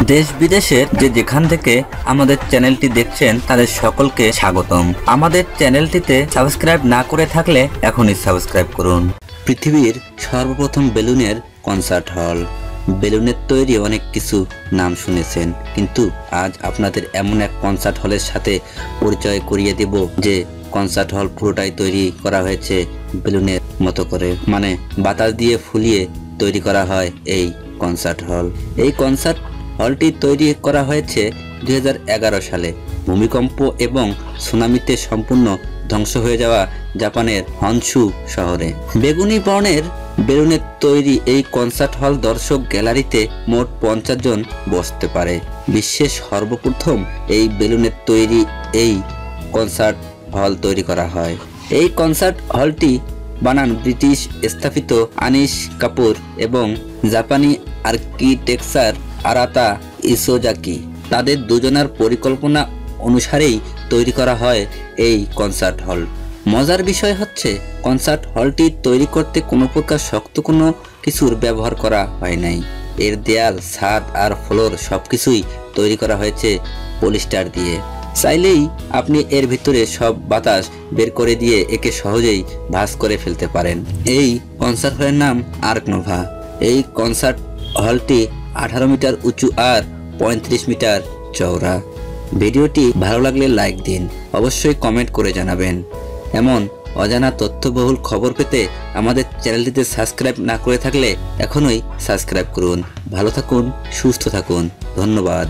দেশ বিদেশের যেখান থেকে আমাদের চ্যানেলটি দেখছেন তাদের সকলকে স্বাগতম। আমাদের চ্যানেলটিতে সাবস্ক্রাইব না করে থাকলে এখনই সাবস্ক্রাইব করুন। পৃথিবীর সর্বপ্রথম বেলুনের কনসার্ট হল। বেলুনের তৈরি অনেক কিছু নাম শুনেছেন, কিন্তু আজ আপনাদের এমন এক কনসার্ট হলের সাথে পরিচয় করিয়ে দেব যে কনসার্ট হল পুরোটাই তৈরি করা হয়েছে বেলুনের মতো করে, মানে বাতাস দিয়ে ফুলিয়ে তৈরি করা হয় এই কনসার্ট হল। এই কনসার্ট হলটি তৈরি করা হয়েছে 2011 সালে ভূমিকম্প এবং সুনামিতে সম্পূর্ণ ধ্বংস হয়ে যাওয়া জাপানের হনশু শহরে। বেগুনি বর্ণের বেলুনের তৈরি এই কনসার্ট হল দর্শক গ্যালারিতে মোট 50 জন বসতে পারে। বিশ্বের সর্বপ্রথম এই বেলুনের তৈরি এই কনসার্ট হল তৈরি করা হয়। এই কনসার্ট হলটি বানান ব্রিটিশ স্থাপিত আনিশ কাপুর এবং জাপানি আর্কিটেকচার আরাতা ইসোজাকি। তাদের দুজনের পরিকল্পনা অনুসারেই তৈরি করা হয় এই কনসার্ট হল। মজার বিষয় হচ্ছে কনসার্ট হলটি তৈরি করতে কোনো প্রকার শক্ত কোনো কিছুর ব্যবহার করা হয় নাই। এর দেয়াল, ছাদ আর ফ্লোর সবকিছুই তৈরি করা হয়েছে পলিস্টার দিয়ে। চাইলেই আপনি এর ভিতরে সব বাতাস বের করে দিয়ে একে সহজেই ভাঁজ করে ফেলতে পারেন। এই কনসার্ট হলের নাম আর্ক নোভা। এই কনসার্ট হলটি 18 মিটার উঁচু আর 35 মিটার চওড়া। ভিডিওটি ভালো লাগলে লাইক দিন, অবশ্যই কমেন্ট করে জানাবেন। এমন অজানা তথ্যবহুল খবর পেতে আমাদের চ্যানেলটিতে সাবস্ক্রাইব না করে থাকলে এখনই সাবস্ক্রাইব করুন। ভালো থাকুন, সুস্থ থাকুন, ধন্যবাদ।